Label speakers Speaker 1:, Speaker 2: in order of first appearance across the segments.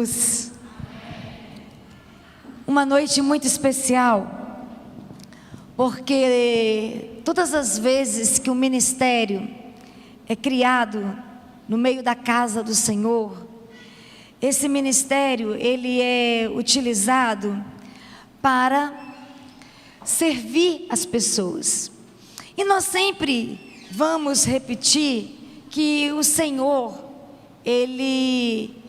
Speaker 1: Jesus. Uma noite muito especial, porque todas as vezes que o ministério é criado no meio da casa do Senhor, esse ministério ele é utilizado para servir as pessoas. E nós sempre vamos repetir que o Senhor, Ele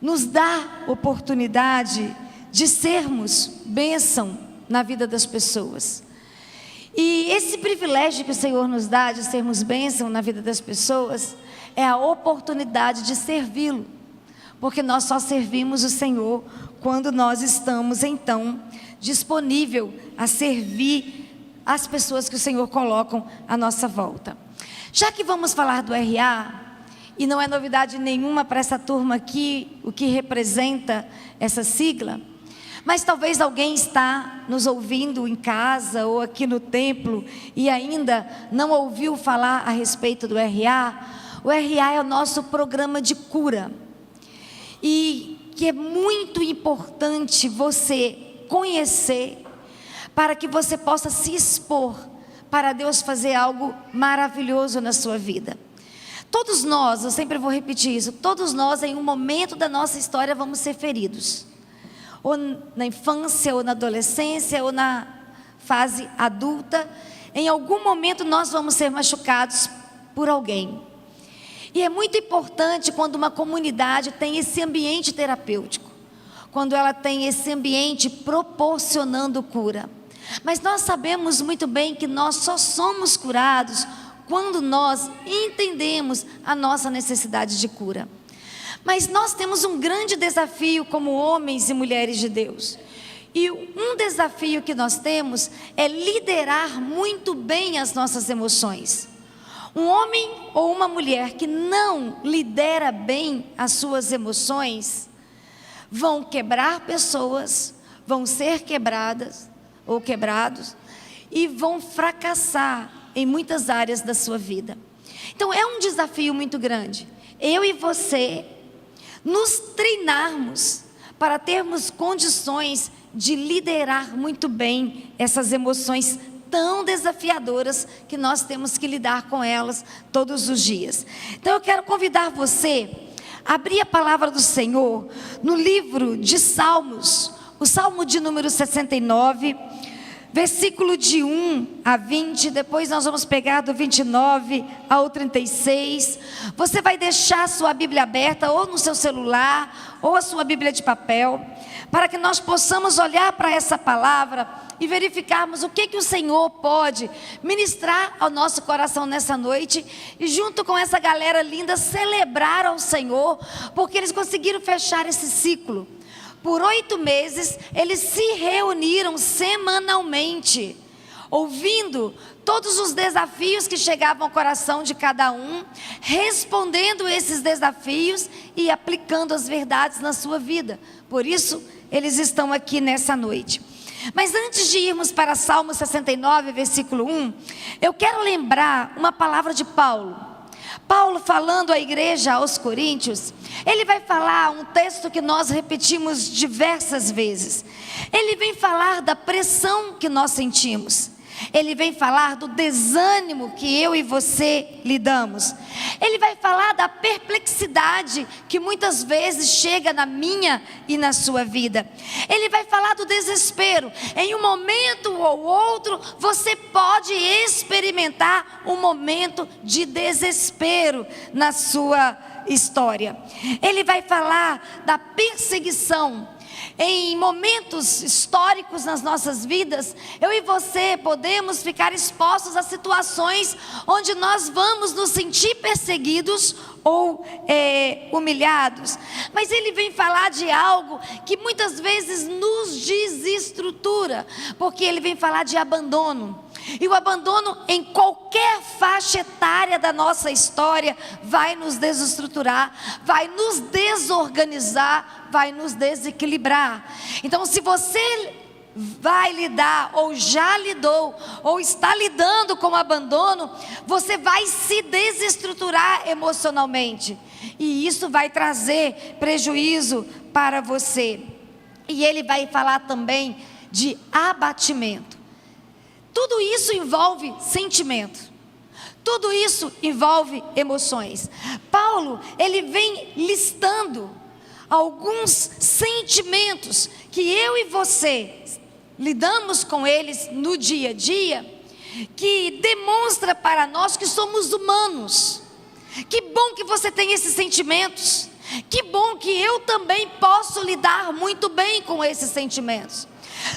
Speaker 1: nos dá oportunidade de sermos bênção na vida das pessoas. E esse privilégio que o Senhor nos dá de sermos bênção na vida das pessoas é a oportunidade de servi-lo, porque nós só servimos o Senhor quando nós estamos então disponível a servir as pessoas que o Senhor coloca à nossa volta. Já que vamos falar do RA, e não é novidade nenhuma para essa turma aqui o que representa essa sigla, mas talvez alguém está nos ouvindo em casa ou aqui no templo e ainda não ouviu falar a respeito do RA. O RA é o nosso programa de cura, e que é muito importante você conhecer, para que você possa se expor para Deus fazer algo maravilhoso na sua vida. Todos nós, eu sempre vou repetir isso, todos nós em um momento da nossa história vamos ser feridos, ou na infância, ou na adolescência, ou na fase adulta. Em algum momento nós vamos ser machucados por alguém. E é muito importante quando uma comunidade tem esse ambiente terapêutico, quando ela tem esse ambiente proporcionando cura. Mas nós sabemos muito bem que nós só somos curados quando nós entendemos a nossa necessidade de cura. Mas nós temos um grande desafio como homens e mulheres de Deus. E um desafio que nós temos é liderar muito bem as nossas emoções. Um homem ou uma mulher que não lidera bem as suas emoções vão quebrar pessoas, vão ser quebradas ou quebrados, e vão fracassar em muitas áreas da sua vida. Então é um desafio muito grande, eu e você nos treinarmos para termos condições de liderar muito bem essas emoções tão desafiadoras que nós temos que lidar com elas todos os dias. Então eu quero convidar você a abrir a palavra do Senhor no livro de Salmos, o Salmo de número 69, versículo de 1 a 20, depois nós vamos pegar do 29 ao 36, você vai deixar a sua Bíblia aberta, ou no seu celular, ou a sua Bíblia de papel, para que nós possamos olhar para essa palavra e verificarmos o que o Senhor pode ministrar ao nosso coração nessa noite, e junto com essa galera linda, celebrar ao Senhor, porque eles conseguiram fechar esse ciclo. Por 8 meses, eles se reuniram semanalmente, ouvindo todos os desafios que chegavam ao coração de cada um, respondendo esses desafios e aplicando as verdades na sua vida. Por isso, eles estão aqui nessa noite. Mas antes de irmos para Salmo 69, versículo 1, eu quero lembrar uma palavra de Paulo. Paulo falando à igreja, aos Coríntios, ele vai falar um texto que nós repetimos diversas vezes. Ele vem falar da pressão que nós sentimos. Ele vem falar do desânimo que eu e você lidamos. Ele vai falar da perplexidade que muitas vezes chega na minha e na sua vida. Ele vai falar do desespero. Em um momento ou outro, você pode experimentar um momento de desespero na sua história. Ele vai falar da perseguição. Em momentos históricos nas nossas vidas, eu e você podemos ficar expostos a situações onde nós vamos nos sentir perseguidos ou humilhados. Mas ele vem falar de algo que muitas vezes nos desestrutura, porque ele vem falar de abandono. E o abandono em qualquer faixa etária da nossa história vai nos desestruturar, vai nos desorganizar, vai nos desequilibrar. Então, se você vai lidar, ou já lidou, ou está lidando com o abandono, você vai se desestruturar emocionalmente. E isso vai trazer prejuízo para você. E ele vai falar também de abatimento. Tudo isso envolve sentimento. Tudo isso envolve emoções. Paulo, ele vem listando alguns sentimentos que eu e você lidamos com eles no dia a dia, que demonstra para nós que somos humanos. Que bom que você tem esses sentimentos. Que bom que eu também posso lidar muito bem com esses sentimentos.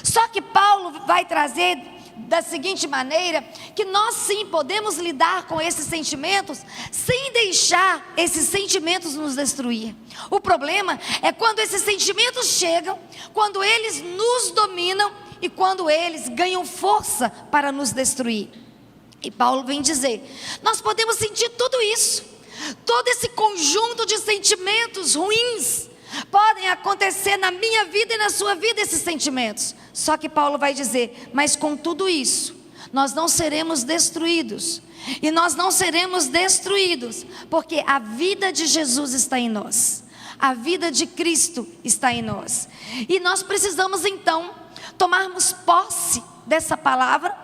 Speaker 1: Só que Paulo vai trazer da seguinte maneira, que nós sim podemos lidar com esses sentimentos sem deixar esses sentimentos nos destruir. O problema é quando esses sentimentos chegam, quando eles nos dominam e quando eles ganham força para nos destruir. E Paulo vem dizer, nós podemos sentir tudo isso, todo esse conjunto de sentimentos ruins, podem acontecer na minha vida e na sua vida esses sentimentos. Só que Paulo vai dizer, mas com tudo isso, nós não seremos destruídos. E nós não seremos destruídos, porque a vida de Jesus está em nós. A vida de Cristo está em nós. E nós precisamos então tomarmos posse dessa palavra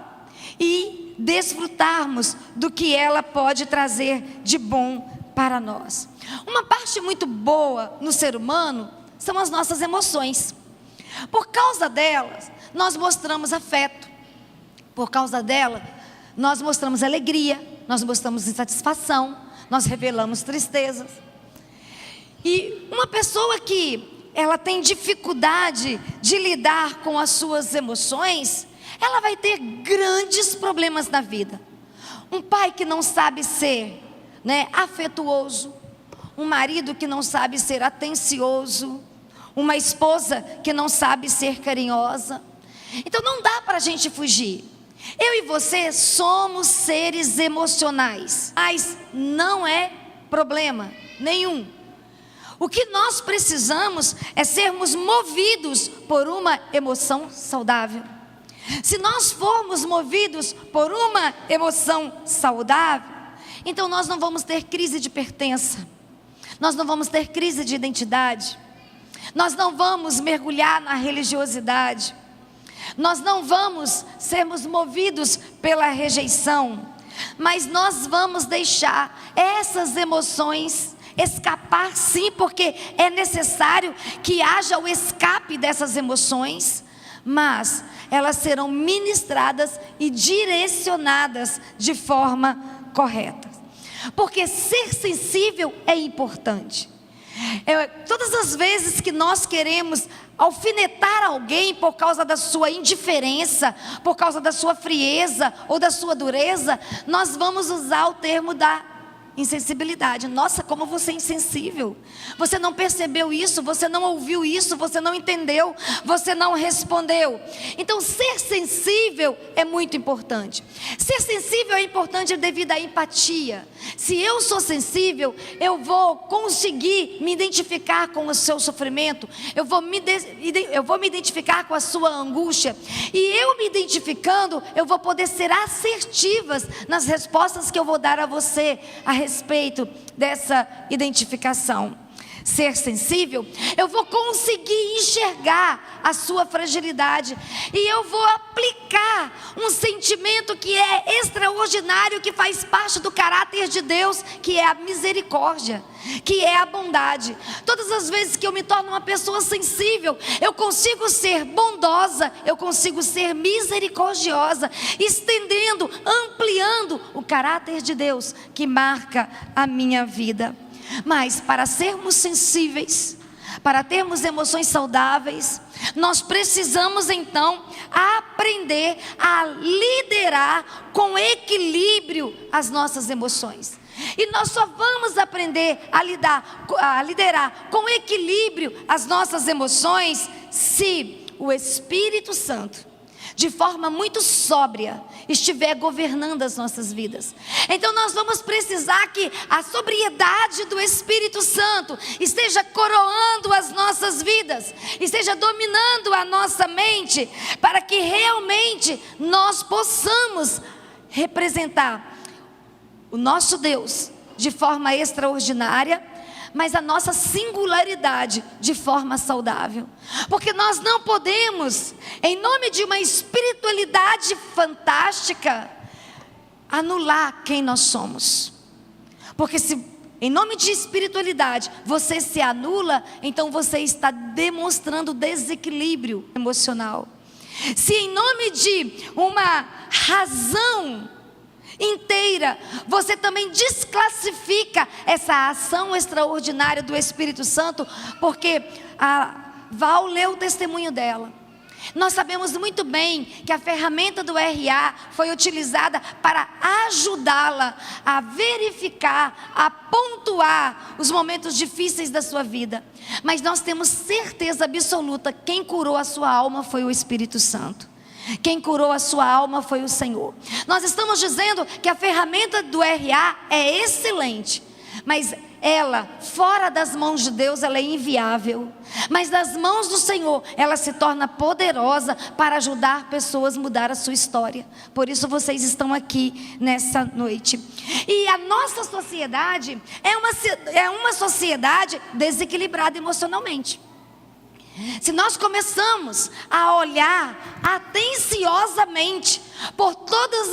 Speaker 1: e desfrutarmos do que ela pode trazer de bom para nós. Uma parte muito boa no ser humano são as nossas emoções. Por causa delas, nós mostramos afeto. Por causa dela, nós mostramos alegria, nós mostramos insatisfação, nós revelamos tristezas. E uma pessoa que ela tem dificuldade de lidar com as suas emoções, ela vai ter grandes problemas na vida. Um pai que não sabe ser, afetuoso, um marido que não sabe ser atencioso, uma esposa que não sabe ser carinhosa. Então não dá para a gente fugir. Eu e você somos seres emocionais, mas não é problema nenhum. O que nós precisamos é sermos movidos por uma emoção saudável. Se nós formos movidos por uma emoção saudável, então nós não vamos ter crise de pertença, nós não vamos ter crise de identidade, nós não vamos mergulhar na religiosidade, nós não vamos sermos movidos pela rejeição, mas nós vamos deixar essas emoções escapar, sim, porque é necessário que haja o escape dessas emoções, mas elas serão ministradas e direcionadas de forma correta. Porque ser sensível é importante. Todas as vezes que nós queremos alfinetar alguém por causa da sua indiferença, por causa da sua frieza ou da sua dureza, nós vamos usar o termo da insensibilidade. Nossa, como você é insensível, você não percebeu isso, você não ouviu isso, você não entendeu, você não respondeu. Então ser sensível é muito importante. Ser sensível é importante devido à empatia. Se eu sou sensível, eu vou conseguir me identificar com o seu sofrimento, eu vou me identificar com a sua angústia, e eu me identificando, eu vou poder ser assertivas nas respostas que eu vou dar a você a respeito dessa identificação. Ser sensível, eu vou conseguir enxergar a sua fragilidade e eu vou aplicar um sentimento que é extraordinário, que faz parte do caráter de Deus, que é a misericórdia, que é a bondade. Todas as vezes que eu me torno uma pessoa sensível, eu consigo ser bondosa, eu consigo ser misericordiosa, estendendo, ampliando o caráter de Deus que marca a minha vida. Mas para sermos sensíveis, para termos emoções saudáveis, nós precisamos então aprender a liderar com equilíbrio as nossas emoções. E nós só vamos aprender a liderar com equilíbrio as nossas emoções se o Espírito Santo, de forma muito sóbria, estiver governando as nossas vidas. Então nós vamos precisar que a sobriedade do Espírito Santo esteja coroando as nossas vidas, esteja dominando a nossa mente, para que realmente nós possamos representar o nosso Deus de forma extraordinária, mas a nossa singularidade de forma saudável. Porque nós não podemos, em nome de uma espiritualidade fantástica, anular quem nós somos. Porque se em nome de espiritualidade você se anula, então você está demonstrando desequilíbrio emocional. Se em nome de uma razão inteira você também desclassifica essa ação extraordinária do Espírito Santo, porque a Val leu o testemunho dela. Nós sabemos muito bem que a ferramenta do RA foi utilizada para ajudá-la a verificar, a pontuar os momentos difíceis da sua vida. Mas nós temos certeza absoluta, quem curou a sua alma foi o Espírito Santo. Quem curou a sua alma foi o Senhor. Nós estamos dizendo que a ferramenta do RA é excelente, mas ela, fora das mãos de Deus, ela é inviável. Mas nas mãos do Senhor, ela se torna poderosa para ajudar pessoas a mudar a sua história. Por isso vocês estão aqui nessa noite. E a nossa sociedade é uma sociedade desequilibrada emocionalmente. Se nós começamos a olhar atenciosamente por todos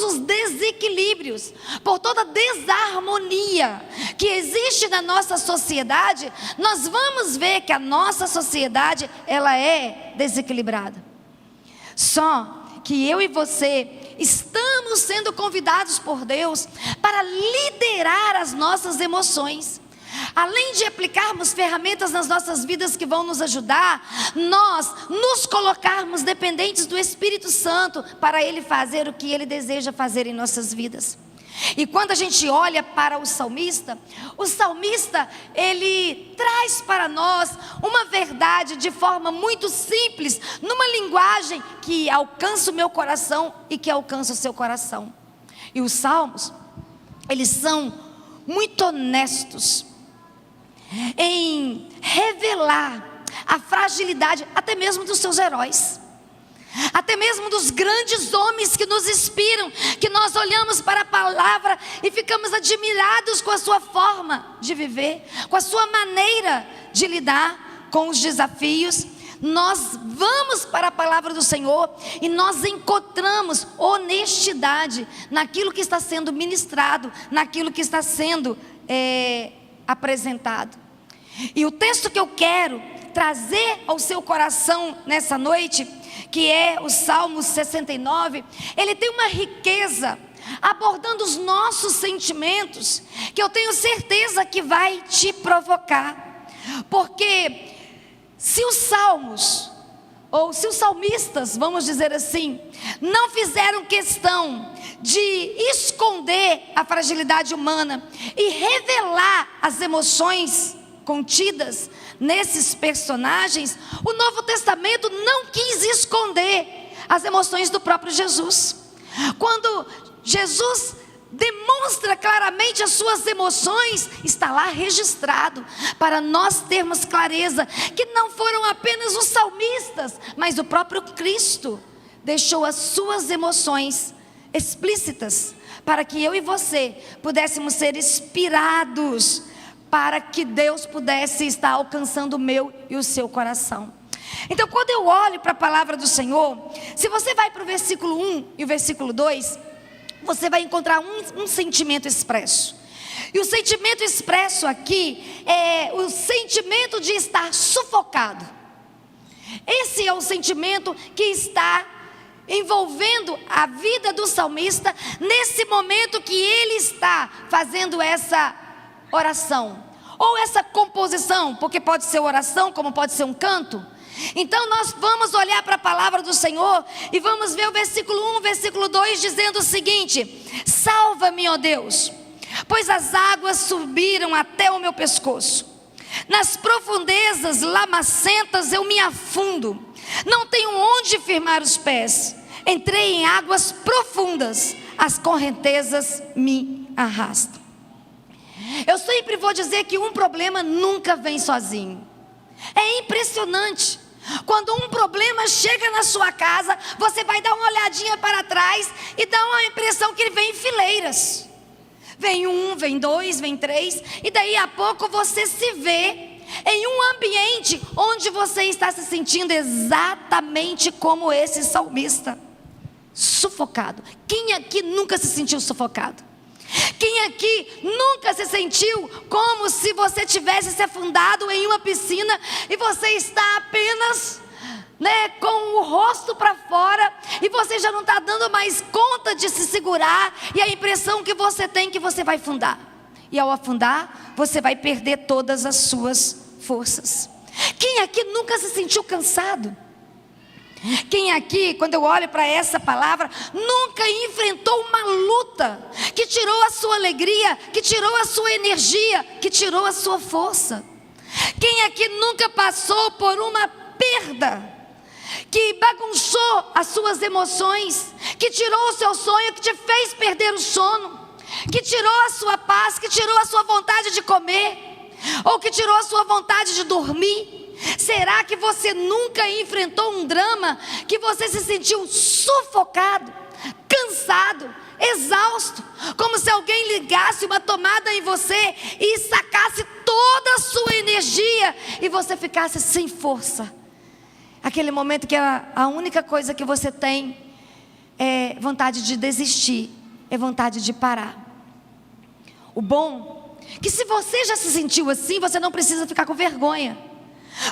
Speaker 1: os desequilíbrios, por toda a desarmonia que existe na nossa sociedade, nós vamos ver que a nossa sociedade, ela é desequilibrada. Só que eu e você estamos sendo convidados por Deus para liderar as nossas emoções. Além de aplicarmos ferramentas nas nossas vidas que vão nos ajudar, nós nos colocarmos dependentes do Espírito Santo para Ele fazer o que Ele deseja fazer em nossas vidas. E quando a gente olha para o salmista, ele traz para nós uma verdade de forma muito simples, numa linguagem que alcança o meu coração e que alcança o seu coração. E os salmos, eles são muito honestos em revelar a fragilidade até mesmo dos seus heróis, até mesmo dos grandes homens que nos inspiram, que nós olhamos para a palavra e ficamos admirados com a sua forma de viver, com a sua maneira de lidar com os desafios. Nós vamos para a palavra do Senhor e nós encontramos honestidade naquilo que está sendo ministrado, naquilo que está sendo apresentado. E o texto que eu quero trazer ao seu coração nessa noite, que é o Salmo 69, ele tem uma riqueza abordando os nossos sentimentos, que eu tenho certeza que vai te provocar. Porque se os salmos, ou se os salmistas, vamos dizer assim, não fizeram questão de esconder a fragilidade humana e revelar as emoções contidas nesses personagens, o Novo Testamento não quis esconder as emoções do próprio Jesus. Quando Jesus demonstra claramente as suas emoções, está lá registrado, para nós termos clareza que não foram apenas os salmistas, mas o próprio Cristo deixou as suas emoções explícitas, para que eu e você pudéssemos ser inspirados, para que Deus pudesse estar alcançando o meu e o seu coração. Então, quando eu olho para a palavra do Senhor, se você vai para o versículo 1 e o versículo 2, você vai encontrar um sentimento expresso. E o sentimento expresso aqui é o sentimento de estar sufocado. Esse é o sentimento que está envolvendo a vida do salmista nesse momento que ele está fazendo essa oração, ou essa composição, porque pode ser oração, como pode ser um canto. Então nós vamos olhar para a palavra do Senhor e vamos ver o versículo 1, versículo 2 dizendo o seguinte: salva-me, ó Deus, pois as águas subiram até o meu pescoço, nas profundezas lamacentas eu me afundo. não tenho onde firmar os pés. Entrei em águas profundas, as correntezas me arrastam. Eu sempre vou dizer que um problema nunca vem sozinho. É impressionante. Quando um problema chega na sua casa, você vai dar uma olhadinha para trás e dá uma impressão que ele vem em fileiras. Vem um, vem dois, vem três, e daí a pouco você se vê em um ambiente onde você está se sentindo exatamente como esse salmista, sufocado. Quem aqui nunca se sentiu sufocado? Quem aqui nunca se sentiu como se você tivesse se afundado em uma piscina e você está apenas, com o rosto para fora, e você já não está dando mais conta de se segurar, e a impressão que você tem é que você vai afundar, e ao afundar você vai perder todas as suas forças. Quem aqui nunca se sentiu cansado? Quem aqui, quando eu olho para essa palavra, nunca enfrentou uma luta que tirou a sua alegria, que tirou a sua energia, que tirou a sua força? Quem aqui nunca passou por uma perda que bagunçou as suas emoções, que tirou o seu sonho, que te fez perder o sono, que tirou a sua paz, que tirou a sua vontade de comer, ou que tirou a sua vontade de dormir? Será que você nunca enfrentou um drama que você se sentiu sufocado, cansado, exausto, como se alguém ligasse uma tomada em você e sacasse toda a sua energia e você ficasse sem força? Aquele momento que a única coisa que você tem é vontade de desistir, é vontade de parar. O bom é que se você já se sentiu assim, você não precisa ficar com vergonha,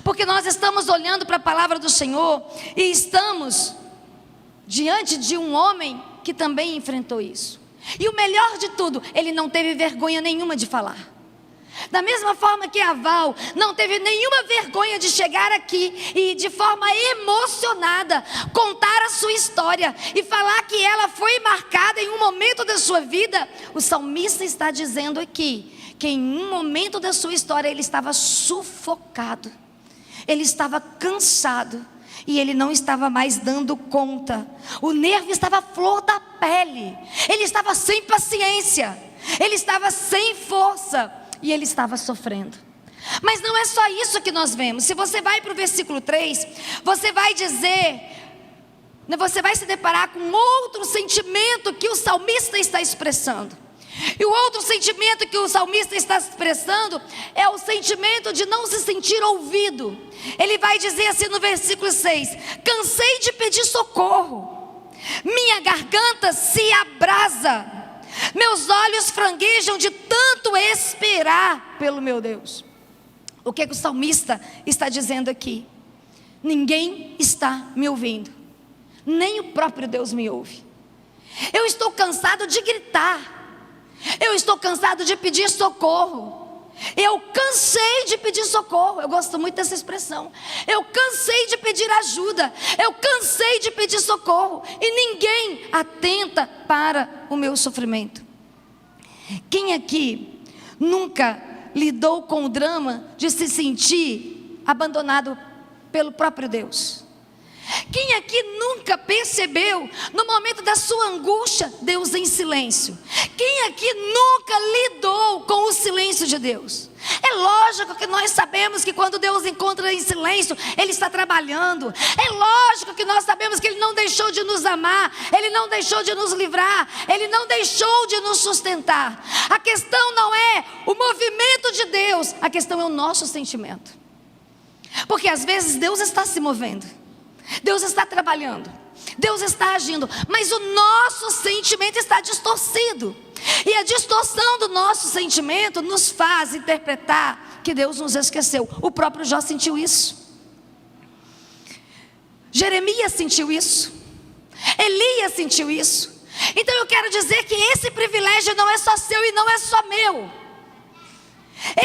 Speaker 1: porque nós estamos olhando para a palavra do Senhor e estamos diante de um homem que também enfrentou isso. E o melhor de tudo, ele não teve vergonha nenhuma de falar. Da mesma forma que a Val não teve nenhuma vergonha de chegar aqui e de forma emocionada contar a sua história e falar que ela foi marcada em um momento da sua vida, o salmista está dizendo aqui que em um momento da sua história ele estava sufocado, ele estava cansado e ele não estava mais dando conta. O nervo estava à flor da pele, ele estava sem paciência, ele estava sem força e ele estava sofrendo. Mas não é só isso que nós vemos. Se você vai para o versículo 3, você vai dizer, você vai se deparar com outro sentimento que o salmista está expressando. E o outro sentimento que o salmista está expressando é o sentimento de não se sentir ouvido. Ele vai dizer assim no versículo 6: cansei de pedir socorro, minha garganta se abrasa, meus olhos franguejam de tanto esperar pelo meu Deus. O que é que o salmista está dizendo aqui? Ninguém está me ouvindo, nem o próprio Deus me ouve. Eu estou cansado de gritar, eu estou cansado de pedir socorro, eu cansei de pedir socorro. Eu gosto muito dessa expressão. Eu cansei de pedir ajuda, eu cansei de pedir socorro, e ninguém atenta para o meu sofrimento. Quem aqui nunca lidou com o drama de se sentir abandonado pelo próprio Deus? Quem aqui nunca percebeu, no momento da sua angústia, Deus em silêncio? Quem aqui nunca lidou com o silêncio de Deus? É lógico que nós sabemos que quando Deus encontra em silêncio, Ele está trabalhando. É lógico que nós sabemos que Ele não deixou de nos amar, Ele não deixou de nos livrar, Ele não deixou de nos sustentar. A questão não é o movimento de Deus, a questão é o nosso sentimento. Porque às vezes Deus está se movendo, Deus está trabalhando, Deus está agindo, mas o nosso sentimento está distorcido. E a distorção do nosso sentimento nos faz interpretar que Deus nos esqueceu. O próprio Jó sentiu isso, Jeremias sentiu isso, Elias sentiu isso. Então eu quero dizer que esse privilégio não é só seu e não é só meu.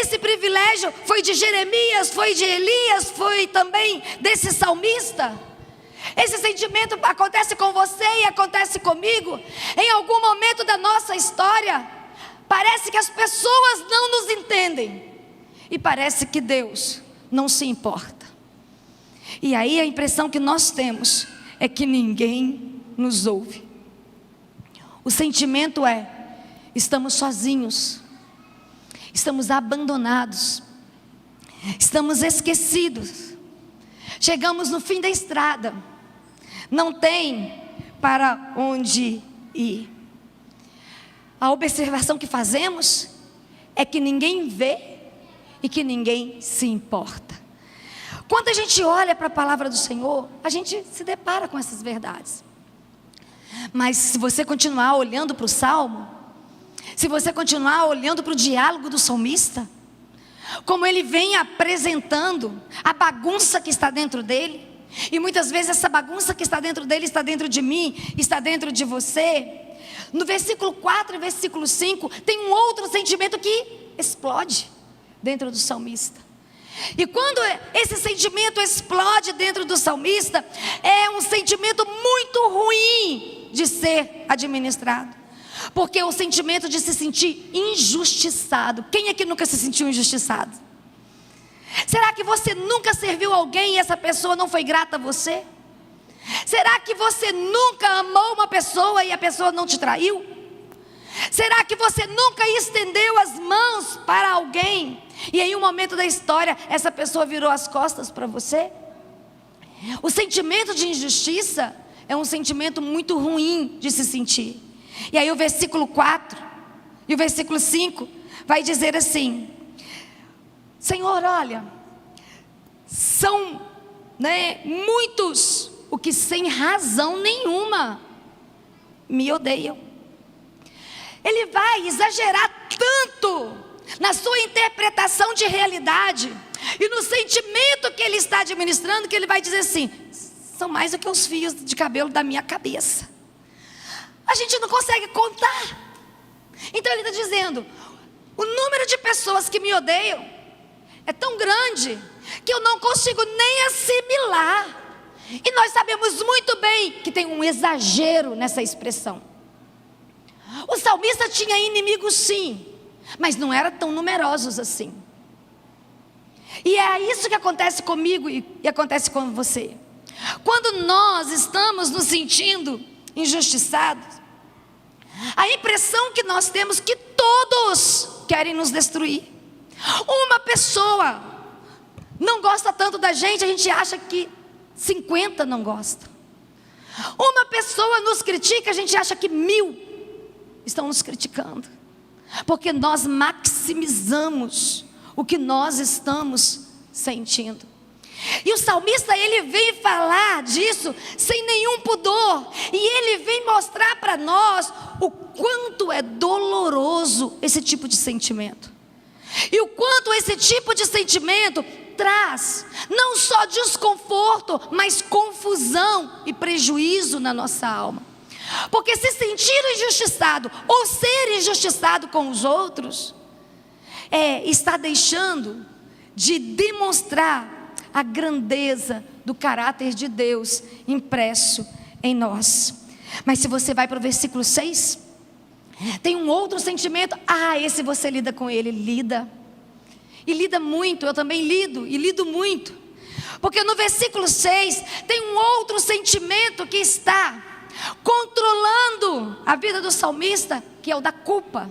Speaker 1: Esse privilégio foi de Jeremias, foi de Elias, foi também desse salmista. Esse sentimento acontece com você e acontece comigo. Em algum momento da nossa história, parece que as pessoas não nos entendem, e parece que Deus não se importa. E aí a impressão que nós temos é que ninguém nos ouve. O sentimento é: estamos sozinhos, estamos abandonados, estamos esquecidos, chegamos no fim da estrada, não tem para onde ir. A observação que fazemos é que ninguém vê e que ninguém se importa. Quando a gente olha para a palavra do Senhor, a gente se depara com essas verdades. Mas se você continuar olhando para o Salmo, se você continuar olhando para o diálogo do salmista, como ele vem apresentando a bagunça que está dentro dele, e muitas vezes essa bagunça que está dentro dele está dentro de mim, está dentro de você. No versículo 4 e versículo 5 tem um outro sentimento que explode dentro do salmista. E quando esse sentimento explode dentro do salmista, é um sentimento muito ruim de ser administrado. Porque é o sentimento de se sentir injustiçado. Quem é que nunca se sentiu injustiçado? Será que você nunca serviu alguém e essa pessoa não foi grata a você? Será que você nunca amou uma pessoa e a pessoa não te traiu? Será que você nunca estendeu as mãos para alguém e em um momento da história essa pessoa virou as costas para você? O sentimento de injustiça é um sentimento muito ruim de se sentir. E aí o versículo 4 e o versículo 5 vai dizer assim: Senhor, olha, são muitos o que sem razão nenhuma me odeiam. Ele vai exagerar tanto na sua interpretação de realidade e no sentimento que ele está administrando, que ele vai dizer assim: são mais do que os fios de cabelo da minha cabeça. A gente não consegue contar. Então ele está dizendo: o número de pessoas que me odeiam é tão grande que eu não consigo nem assimilar. E nós sabemos muito bem que tem um exagero nessa expressão. O salmista tinha inimigos sim, mas não eram tão numerosos assim. E é isso que acontece comigo e acontece com você. Quando nós estamos nos sentindo injustiçados, a impressão que nós temos que todos querem nos destruir. Uma pessoa não gosta tanto da gente, a gente acha que 50 não gostam. Uma pessoa nos critica, a gente acha que 1000 estão nos criticando, porque nós maximizamos o que nós estamos sentindo. E o salmista, ele vem falar disso sem nenhum pudor, e ele vem mostrar para nós o quanto é doloroso esse tipo de sentimento, e o quanto esse tipo de sentimento traz não só desconforto, mas confusão e prejuízo na nossa alma. Porque se sentir injustiçado ou ser injustiçado com os outros está deixando de demonstrar a grandeza do caráter de Deus impresso em nós. Mas se você vai para o versículo 6, tem um outro sentimento. Esse você lida com ele, lida. E lida muito, eu também lido, e lido muito. Porque no versículo 6 tem um outro sentimento que está controlando a vida do salmista, que é o da culpa.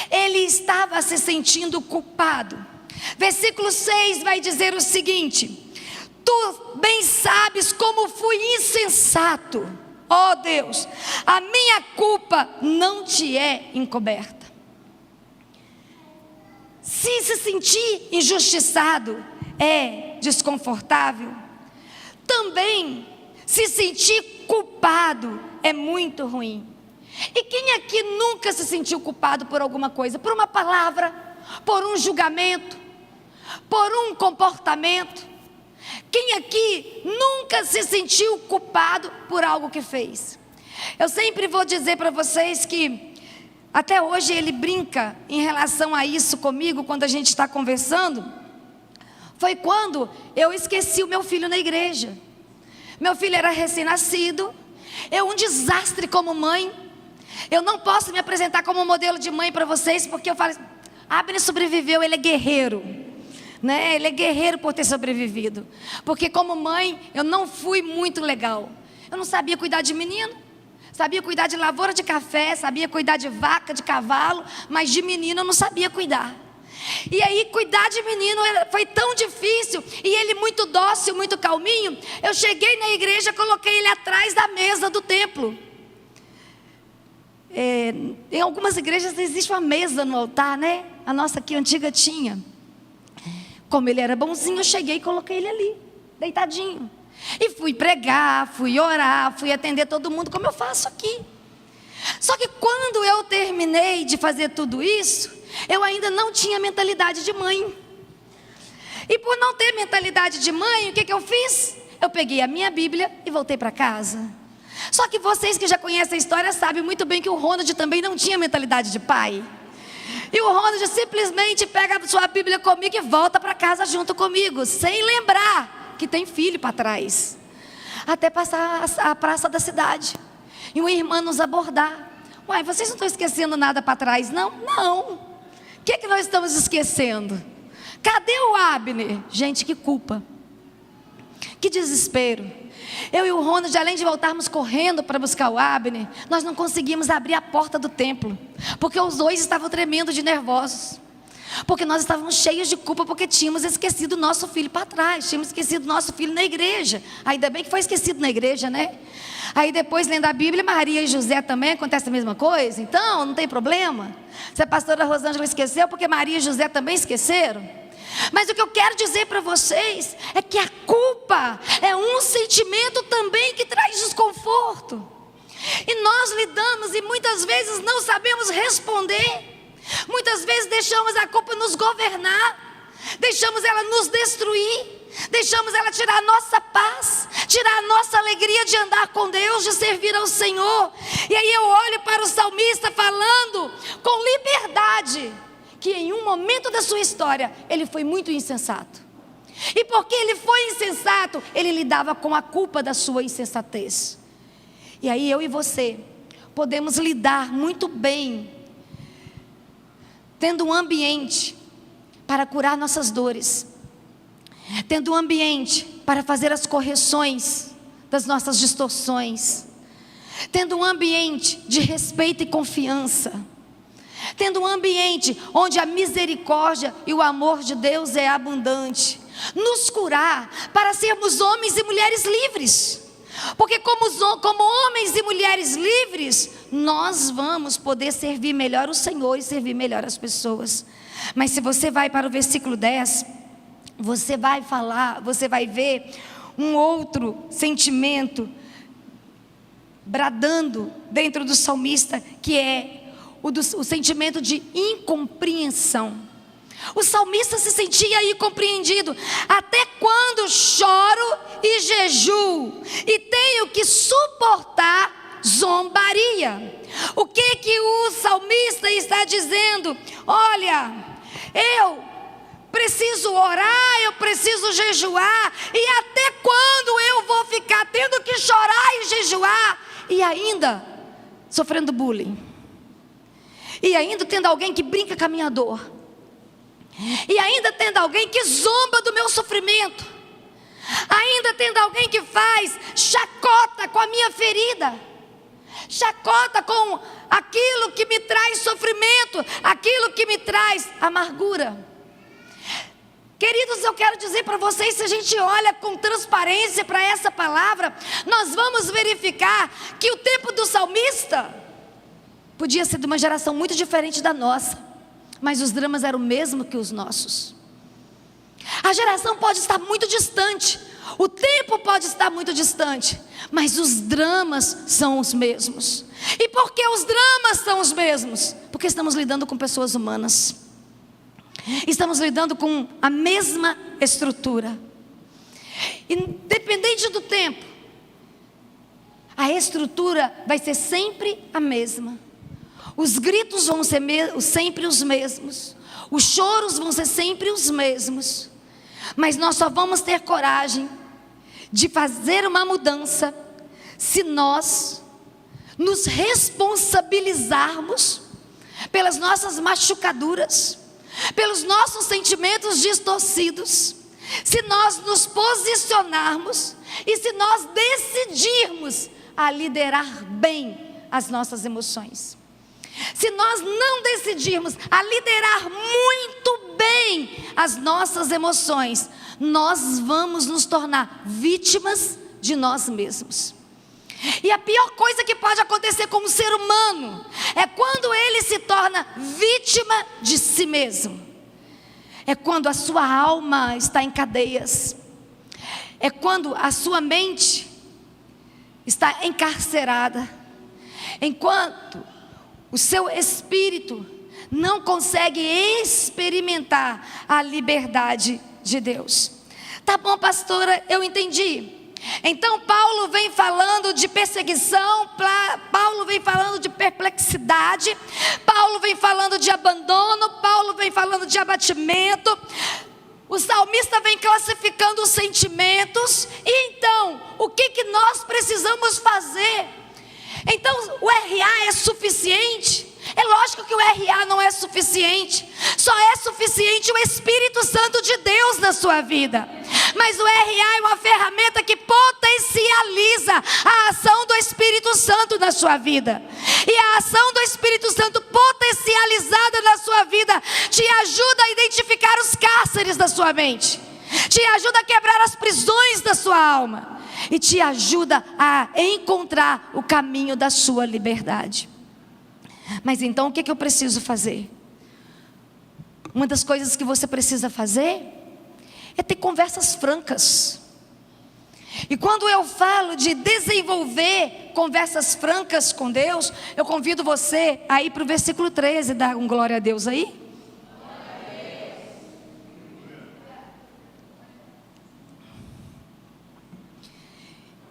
Speaker 1: Ele estava se sentindo culpado. Versículo 6 vai dizer o seguinte: tu bem sabes como fui insensato, ó Deus, a minha culpa não te é encoberta. Se sentir injustiçado é desconfortável, também se sentir culpado é muito ruim. E quem aqui nunca se sentiu culpado por alguma coisa? Por uma palavra, por um julgamento, por um comportamento? Quem aqui nunca se sentiu culpado por algo que fez? Eu sempre vou dizer para vocês que até hoje ele brinca em relação a isso comigo, quando a gente está conversando. Foi quando eu esqueci o meu filho na igreja. Meu filho era recém-nascido, eu um desastre como mãe. Eu não posso me apresentar como modelo de mãe para vocês, porque eu falo: Abner sobreviveu, ele é guerreiro. né? Ele é guerreiro por ter sobrevivido. Porque como mãe, eu não fui muito legal. Eu não sabia cuidar de menino, sabia cuidar de lavoura de café, sabia cuidar de vaca, de cavalo, mas de menino eu não sabia cuidar. E aí cuidar de menino foi tão difícil, e ele muito dócil, muito calminho. Eu cheguei na igreja, coloquei ele atrás da mesa do templo. Em algumas igrejas existe uma mesa no altar, né? A nossa aqui antiga tinha. Como ele era bonzinho, eu cheguei e coloquei ele ali, deitadinho. E fui pregar, fui orar, fui atender todo mundo, como eu faço aqui. Só que quando eu terminei de fazer tudo isso, eu ainda não tinha mentalidade de mãe. E por não ter mentalidade de mãe, o que eu fiz? Eu peguei a minha Bíblia e voltei para casa. Só que vocês que já conhecem a história sabem muito bem que o Ronald também não tinha mentalidade de pai. E o Ronald simplesmente pega a sua Bíblia comigo e volta para casa junto comigo, sem lembrar que tem filho para trás. Até passar a praça da cidade. E uma irmã nos abordar. Uai, vocês não estão esquecendo nada para trás, não? Não. O que nós estamos esquecendo? Cadê o Abner? Gente, que culpa. Que desespero. Eu e o Ronald, além de voltarmos correndo para buscar o Abner, nós não conseguimos abrir a porta do templo, porque os dois estavam tremendo de nervosos. Porque nós estávamos cheios de culpa, porque tínhamos esquecido o nosso filho para trás, tínhamos esquecido o nosso filho na igreja. Ainda bem que foi esquecido na igreja, né? Aí depois, lendo a Bíblia, Maria e José também acontece a mesma coisa. Então, não tem problema. Se a pastora Rosângela esqueceu, porque Maria e José também esqueceram. Mas o que eu quero dizer para vocês é que a culpa é um sentimento também que traz desconforto. E nós lidamos e muitas vezes não sabemos responder. Muitas vezes deixamos a culpa nos governar, deixamos ela nos destruir, deixamos ela tirar a nossa paz, tirar a nossa alegria de andar com Deus, de servir ao Senhor. E aí eu olho para o salmista falando com liberdade, que em um momento da sua história, ele foi muito insensato. E porque ele foi insensato, ele lidava com a culpa da sua insensatez. E aí eu e você podemos lidar muito bem, tendo um ambiente para curar nossas dores, tendo um ambiente para fazer as correções das nossas distorções, tendo um ambiente de respeito e confiança, tendo um ambiente onde a misericórdia e o amor de Deus é abundante, nos curar para sermos homens e mulheres livres. Porque como homens e mulheres livres, nós vamos poder servir melhor o Senhor e servir melhor as pessoas. Mas se você vai para o versículo 10, você vai ver um outro sentimento bradando dentro do salmista, que é o sentimento de incompreensão. O salmista se sentia incompreendido. Até quando choro e jejuo e tenho que suportar zombaria? O que o salmista está dizendo? Olha, eu preciso orar, eu preciso jejuar, e até quando eu vou ficar tendo que chorar e jejuar e ainda sofrendo bullying, e ainda tendo alguém que brinca com a minha dor, e ainda tendo alguém que zomba do meu sofrimento, ainda tendo alguém que faz chacota com a minha ferida, chacota com aquilo que me traz sofrimento, aquilo que me traz amargura. Queridos, eu quero dizer para vocês, se a gente olha com transparência para essa palavra, nós vamos verificar que o tempo do salmista podia ser de uma geração muito diferente da nossa, mas os dramas eram o mesmo que os nossos. A geração pode estar muito distante, o tempo pode estar muito distante, mas os dramas são os mesmos. E por que os dramas são os mesmos? Porque estamos lidando com pessoas humanas, estamos lidando com a mesma estrutura. Independente do tempo, a estrutura vai ser sempre a mesma. Os gritos vão ser sempre os mesmos, os choros vão ser sempre os mesmos, mas nós só vamos ter coragem de fazer uma mudança se nós nos responsabilizarmos pelas nossas machucaduras, pelos nossos sentimentos distorcidos, se nós nos posicionarmos e se nós decidirmos a liderar bem as nossas emoções. Se nós não decidirmos a liderar muito bem as nossas emoções, nós vamos nos tornar vítimas de nós mesmos. E a pior coisa que pode acontecer com um ser humano é quando ele se torna vítima de si mesmo. É quando a sua alma está em cadeias. É quando a sua mente está encarcerada. Enquanto o seu espírito não consegue experimentar a liberdade de Deus. Tá bom, pastora, eu entendi. Então Paulo vem falando de perseguição, Paulo vem falando de perplexidade, Paulo vem falando de abandono, Paulo vem falando de abatimento. O salmista vem classificando os sentimentos. E então, o que nós precisamos fazer? Então, o RA é suficiente? É lógico que o RA não é suficiente. Só é suficiente o Espírito Santo de Deus na sua vida. Mas o RA é uma ferramenta que potencializa a ação do Espírito Santo na sua vida. E a ação do Espírito Santo potencializada na sua vida te ajuda a identificar os cárceres da sua mente, te ajuda a quebrar as prisões da sua alma e te ajuda a encontrar o caminho da sua liberdade. Mas então o que eu preciso fazer? Uma das coisas que você precisa fazer é ter conversas francas. E quando eu falo de desenvolver conversas francas com Deus, eu convido você a ir para o versículo 13, dar um glória a Deus aí.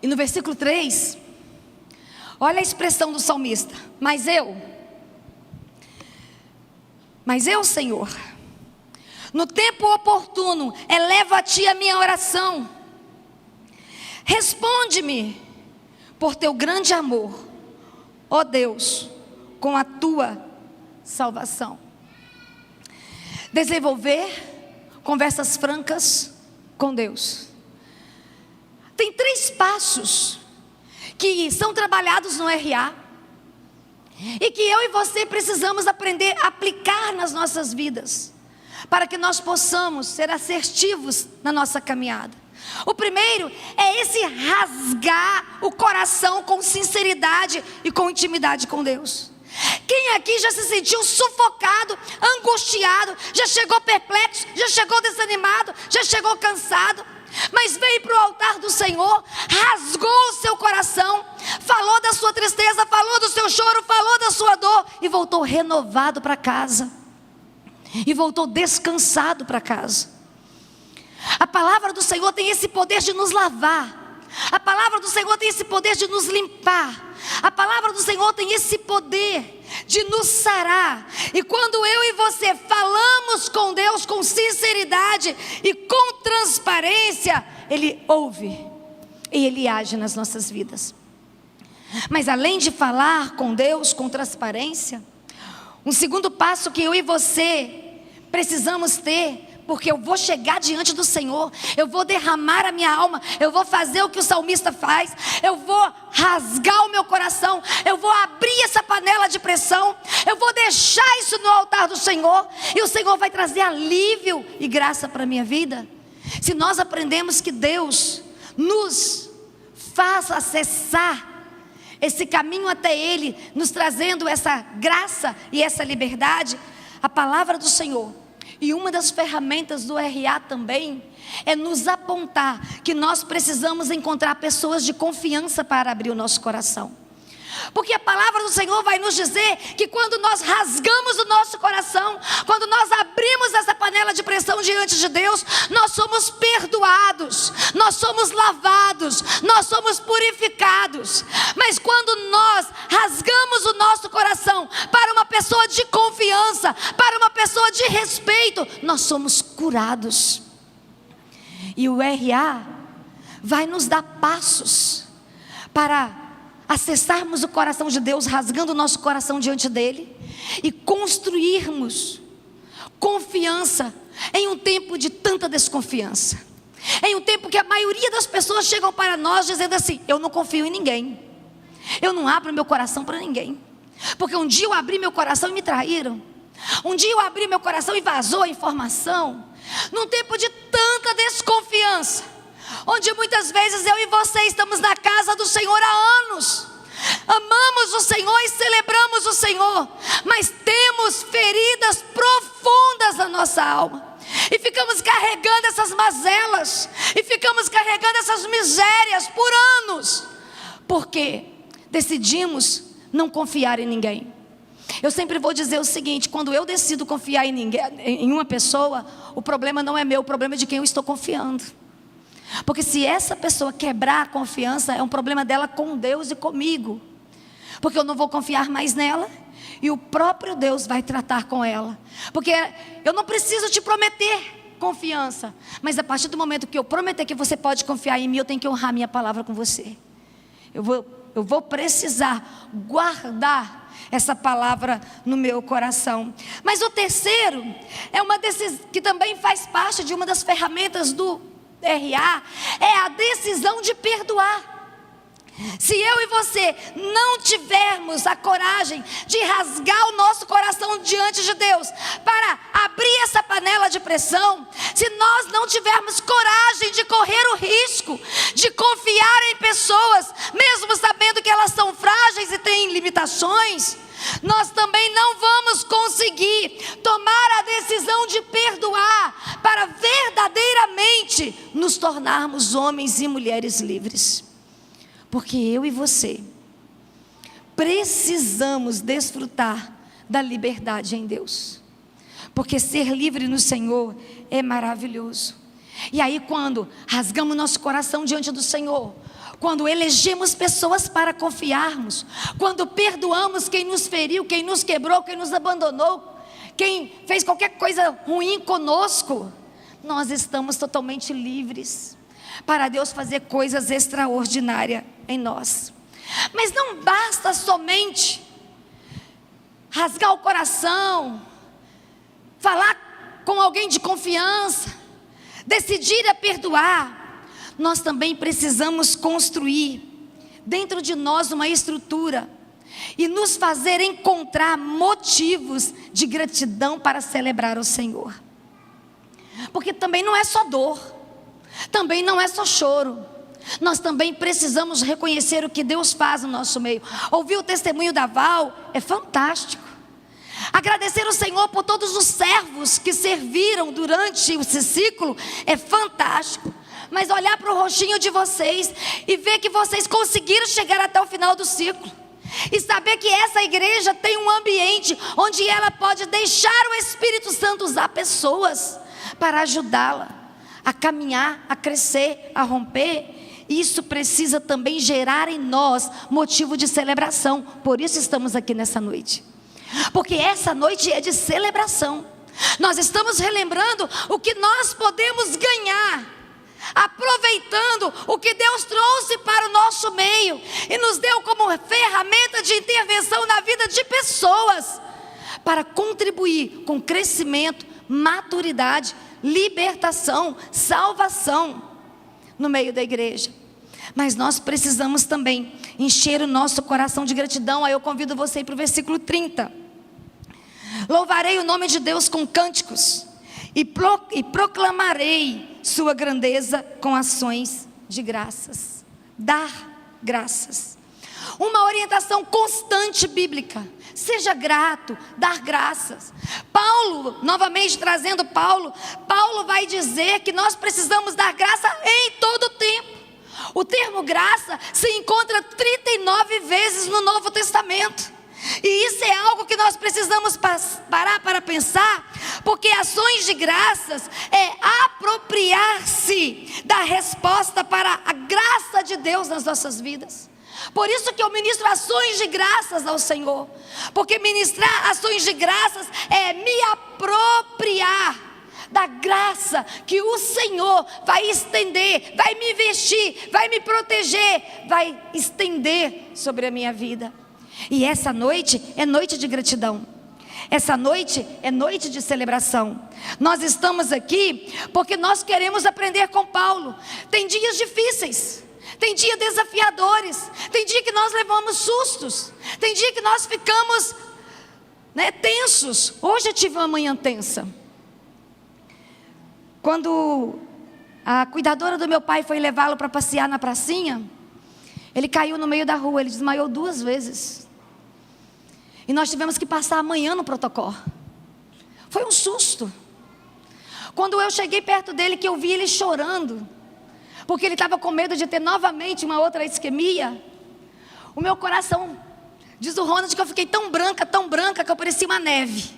Speaker 1: E no versículo 3, olha a expressão do salmista: Mas eu, Senhor, no tempo oportuno, elevo a Ti a minha oração. Responde-me por Teu grande amor, ó Deus, com a Tua salvação. Desenvolver conversas francas com Deus. Tem 3 passos que são trabalhados no RA e que eu e você precisamos aprender a aplicar nas nossas vidas, para que nós possamos ser assertivos na nossa caminhada. O primeiro é esse rasgar o coração com sinceridade e com intimidade com Deus. Quem aqui já se sentiu sufocado, angustiado, já chegou perplexo, já chegou desanimado, já chegou cansado, mas veio para o altar do Senhor, rasgou o seu coração, falou da sua tristeza, falou do seu choro, falou da sua dor e voltou renovado para casa, e voltou descansado para casa. A palavra do Senhor tem esse poder de nos lavar, a palavra do Senhor tem esse poder de nos limpar, a palavra do Senhor tem esse poder de nos sarar. E quando eu e você falamos com Deus com sinceridade e com transparência, Ele ouve e Ele age nas nossas vidas. Mas além de falar com Deus com transparência, um segundo passo que eu e você precisamos ter, porque eu vou chegar diante do Senhor, eu vou derramar a minha alma, eu vou fazer o que o salmista faz, eu vou rasgar o meu coração, eu vou abrir essa panela de pressão, eu vou deixar isso no altar do Senhor, e o Senhor vai trazer alívio e graça para a minha vida. Se nós aprendemos que Deus nos faz acessar esse caminho até Ele, nos trazendo essa graça e essa liberdade, a palavra do Senhor, e uma das ferramentas do RA também, é nos apontar que nós precisamos encontrar pessoas de confiança para abrir o nosso coração. Porque a palavra do Senhor vai nos dizer que quando nós rasgamos o nosso coração, quando nós abrimos essa panela de pressão diante de Deus, nós somos perdoados, nós somos lavados, nós somos purificados. Mas quando nós rasgamos o nosso coração para uma pessoa de confiança, para uma pessoa de respeito, nós somos curados. E o RA vai nos dar passos para acessarmos o coração de Deus, rasgando o nosso coração diante dele, e construirmos confiança em um tempo de tanta desconfiança. Em um tempo que a maioria das pessoas chegam para nós dizendo assim: eu não confio em ninguém, eu não abro meu coração para ninguém, porque um dia eu abri meu coração e me traíram, um dia eu abri meu coração e vazou a informação. Num tempo de tanta desconfiança, onde muitas vezes eu e você estamos na casa do Senhor há anos, amamos o Senhor e celebramos o Senhor, mas temos feridas profundas na nossa alma, e ficamos carregando essas mazelas, e ficamos carregando essas misérias por anos, porque decidimos não confiar em ninguém. Eu sempre vou dizer o seguinte: quando eu decido confiar em uma pessoa, o problema não é meu, o problema é de quem eu estou confiando. Porque se essa pessoa quebrar a confiança, é um problema dela com Deus e comigo, porque eu não vou confiar mais nela, e o próprio Deus vai tratar com ela. Porque eu não preciso te prometer confiança, mas a partir do momento que eu prometer que você pode confiar em mim, eu tenho que honrar minha palavra com você. Eu vou precisar guardar essa palavra no meu coração. Mas o terceiro é uma decisão que também faz parte de uma das ferramentas do RA, é a decisão de perdoar. Se eu e você não tivermos a coragem de rasgar o nosso coração diante de Deus para abrir essa panela de pressão, se nós não tivermos coragem de correr o risco de confiar em pessoas, mesmo sabendo que elas são frágeis e têm limitações, nós também não vamos conseguir tomar a decisão de perdoar para verdadeiramente nos tornarmos homens e mulheres livres. Porque eu e você precisamos desfrutar da liberdade em Deus, porque ser livre no Senhor é maravilhoso. E aí, quando rasgamos nosso coração diante do Senhor, quando elegemos pessoas para confiarmos, quando perdoamos quem nos feriu, quem nos quebrou, quem nos abandonou, quem fez qualquer coisa ruim conosco, nós estamos totalmente livres para Deus fazer coisas extraordinárias em nós. Mas não basta somente rasgar o coração, falar com alguém de confiança, decidir a perdoar. Nós também precisamos construir dentro de nós uma estrutura e nos fazer encontrar motivos de gratidão para celebrar o Senhor. Porque também não é só dor, também não é só choro. Nós também precisamos reconhecer o que Deus faz no nosso meio. Ouvir o testemunho da Val é fantástico. Agradecer o Senhor por todos os servos que serviram durante esse ciclo é fantástico. Mas olhar para o rostinho de vocês e ver que vocês conseguiram chegar até o final do ciclo, e saber que essa igreja tem um ambiente onde ela pode deixar o Espírito Santo usar pessoas para ajudá-la a caminhar, a crescer, a romper. Isso precisa também gerar em nós motivo de celebração. Por isso estamos aqui nessa noite, porque essa noite é de celebração. Nós estamos relembrando o que nós podemos ganhar, aproveitando o que Deus trouxe para o nosso meio e nos deu como ferramenta de intervenção na vida de pessoas, para contribuir com crescimento, maturidade, libertação, salvação no meio da igreja. Mas nós precisamos também encher o nosso coração de gratidão. Aí eu convido você a ir para o versículo 30. Louvarei o nome de Deus com cânticos e proclamarei sua grandeza com ações de graças. Dar graças. Uma orientação constante bíblica. Seja grato, dar graças. Paulo, novamente trazendo Paulo vai dizer que nós precisamos dar graça em todo o tempo. O termo graça se encontra 39 vezes no Novo Testamento. E isso é algo que nós precisamos parar para pensar, porque ações de graças é apropriar-se da resposta para a graça de Deus nas nossas vidas. Por isso que eu ministro ações de graças ao Senhor, porque ministrar ações de graças é me apropriar da graça que o Senhor vai estender, vai me vestir, vai me proteger, vai estender sobre a minha vida. E essa noite é noite de gratidão, Essa noite é noite de celebração. Nós estamos aqui porque nós queremos aprender com Paulo. Tem dias difíceis, tem dias desafiadores, tem dia que nós levamos sustos, tem dia que nós ficamos tensos. Hoje eu tive uma manhã tensa. Quando a cuidadora do meu pai foi levá-lo para passear na pracinha, ele caiu no meio da rua, ele desmaiou 2 vezes. E nós tivemos que passar a manhã no protocolo. Foi um susto. Quando eu cheguei perto dele, que eu vi ele chorando, porque ele estava com medo de ter novamente uma outra isquemia, o meu coração, diz o Ronald, que eu fiquei tão branca, que eu parecia uma neve.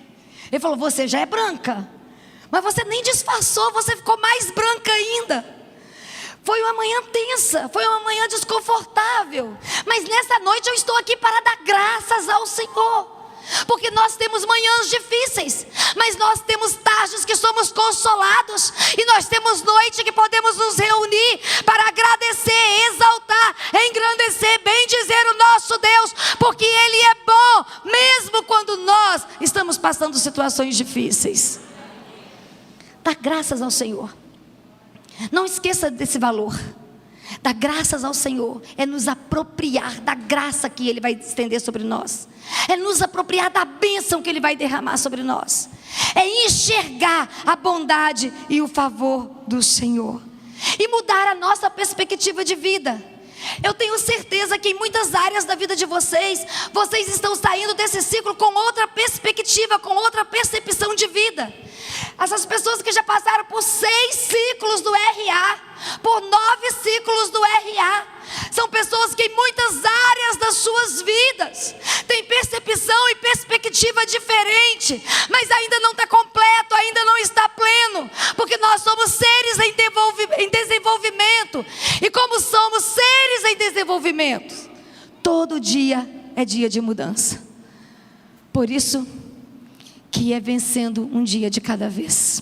Speaker 1: Ele falou: você já é branca, mas você nem disfarçou, você ficou mais branca ainda. Foi uma manhã tensa, foi uma manhã desconfortável, mas nessa noite eu estou aqui para dar graças ao Senhor, porque nós temos manhãs difíceis, mas nós temos tardes que somos consolados, e nós temos noite que podemos nos reunir para agradecer, exaltar, engrandecer, bendizer o nosso Deus, porque Ele é bom, mesmo quando nós estamos passando situações difíceis. Dá graças ao Senhor. Não esqueça desse valor. Dar graças ao Senhor é nos apropriar da graça que Ele vai estender sobre nós, é nos apropriar da bênção que Ele vai derramar sobre nós, é enxergar a bondade e o favor do Senhor, e mudar a nossa perspectiva de vida. Eu tenho certeza que em muitas áreas da vida de vocês, vocês estão saindo desse ciclo com outra perspectiva, com outra percepção de vida. Essas pessoas que já passaram por 6 ciclos do RA, por 9 ciclos do RA, são pessoas que em muitas áreas das suas vidas têm percepção e perspectiva diferente, mas ainda não está completo, ainda não está pleno, porque nós somos seres em desenvolvimento, e como somos seres em desenvolvimento, todo dia é dia de mudança. Por isso que é vencendo um dia de cada vez.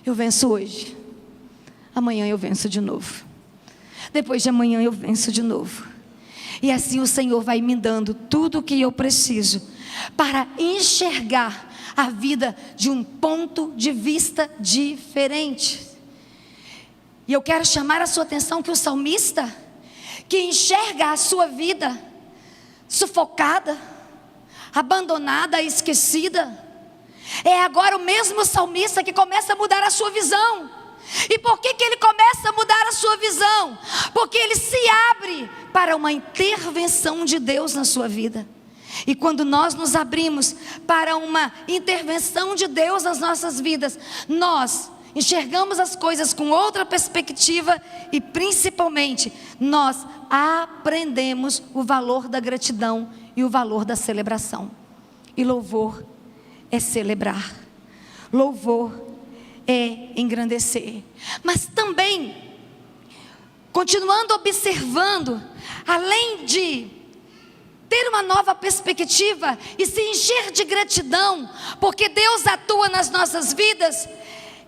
Speaker 1: Eu venço hoje, amanhã eu venço de novo, depois de amanhã eu venço de novo, e assim o Senhor vai me dando tudo o que eu preciso para enxergar a vida de um ponto de vista diferente. E eu quero chamar a sua atenção que o salmista, que enxerga a sua vida sufocada, abandonada, esquecida, é agora o mesmo salmista que começa a mudar a sua visão. E por que ele começa a mudar a sua visão? Porque ele se abre para uma intervenção de Deus na sua vida. E quando nós nos abrimos para uma intervenção de Deus nas nossas vidas, nós enxergamos as coisas com outra perspectiva, e principalmente nós aprendemos o valor da gratidão e o valor da celebração. E louvor é celebrar, louvor é engrandecer. Mas também, continuando observando, além de ter uma nova perspectiva e se encher de gratidão, porque Deus atua nas nossas vidas,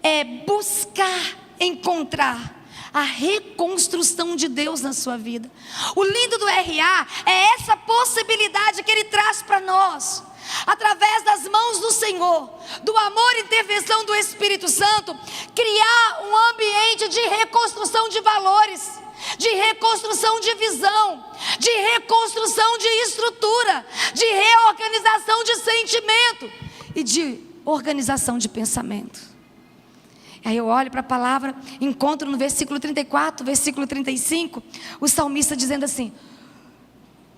Speaker 1: é buscar encontrar a reconstrução de Deus na sua vida. O lindo do RA é essa possibilidade que Ele traz para nós, através das mãos do Senhor, do amor e intervenção do Espírito Santo, criar um ambiente de reconstrução de valores, de reconstrução de visão, de reconstrução de estrutura, de reorganização de sentimento e de organização de pensamento. Aí eu olho para a palavra, encontro no versículo 34, versículo 35, o salmista dizendo assim: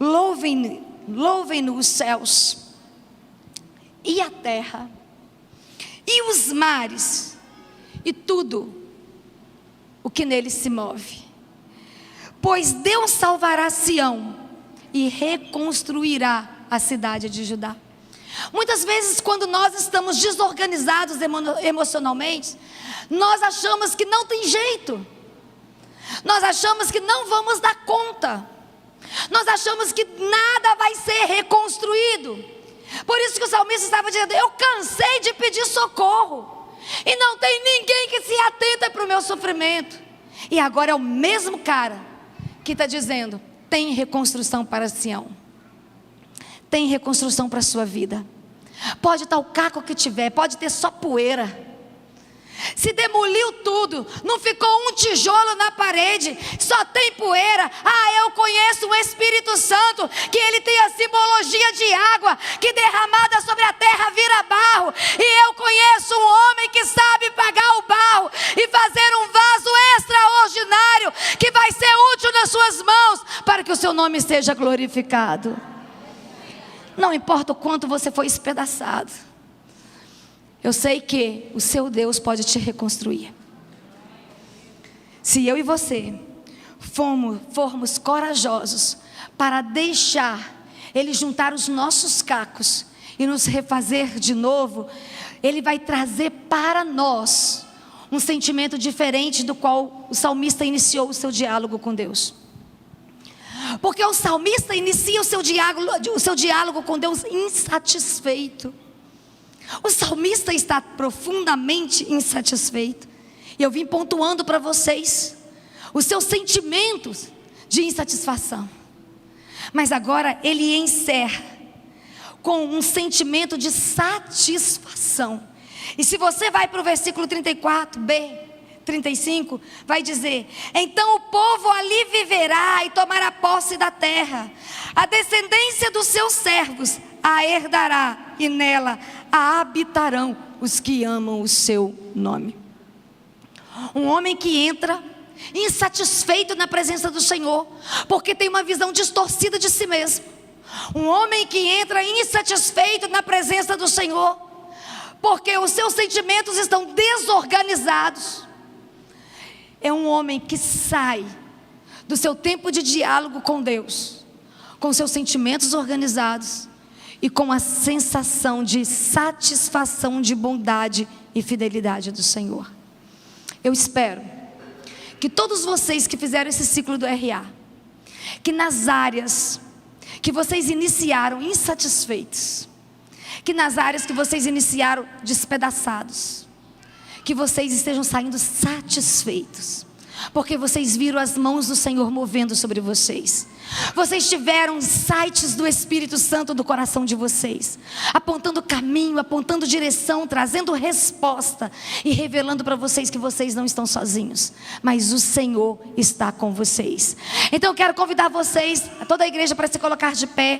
Speaker 1: louvem-no os céus e a terra, e os mares, e tudo o que nele se move. Pois Deus salvará Sião e reconstruirá a cidade de Judá. Muitas vezes, quando nós estamos desorganizados emocionalmente, nós achamos que não tem jeito, nós achamos que não vamos dar conta, nós achamos que nada vai ser reconstruído. Por isso que o salmista estava dizendo: eu cansei de pedir socorro, e não tem ninguém que se atenta para o meu sofrimento. E agora é o mesmo cara que está dizendo: tem reconstrução para Sião, tem reconstrução para a sua vida. Pode estar o caco que tiver, pode ter só poeira. Se demoliu tudo, não ficou um tijolo na parede, só tem poeira. Eu conheço o Espírito Santo, que ele tem a simbologia de água, que derramada sobre a terra vira barro. E eu conheço um homem que sabe pagar o barro e fazer um vaso extraordinário, que vai ser útil nas suas mãos, para que o seu nome seja glorificado. Não importa o quanto você foi espedaçado, eu sei que o seu Deus pode te reconstruir. Se eu e você formos corajosos para deixar Ele juntar os nossos cacos e nos refazer de novo, Ele vai trazer para nós um sentimento diferente do qual o salmista iniciou o seu diálogo com Deus. Porque o salmista inicia o seu diálogo com Deus insatisfeito. O salmista está profundamente insatisfeito. E eu vim pontuando para vocês os seus sentimentos de insatisfação. Mas agora ele encerra com um sentimento de satisfação. E se você vai para o versículo 34b, 35, vai dizer: então o povo ali viverá e tomará posse da terra. A descendência dos seus servos a herdará, e nela a habitarão os que amam o seu nome. Um homem que entra insatisfeito na presença do Senhor, porque tem uma visão distorcida de si mesmo. Um homem que entra insatisfeito na presença do Senhor, porque os seus sentimentos estão desorganizados. É um homem que sai do seu tempo de diálogo com Deus, com seus sentimentos organizados e com a sensação de satisfação de bondade e fidelidade do Senhor. Eu espero que todos vocês que fizeram esse ciclo do RA, que nas áreas que vocês iniciaram insatisfeitos, que nas áreas que vocês iniciaram despedaçados, que vocês estejam saindo satisfeitos, porque vocês viram as mãos do Senhor movendo sobre vocês. Vocês tiveram insights do Espírito Santo do coração de vocês, apontando caminho, apontando direção, trazendo resposta e revelando para vocês que vocês não estão sozinhos, mas o Senhor está com vocês. Então eu quero convidar vocês, toda a igreja, para se colocar de pé.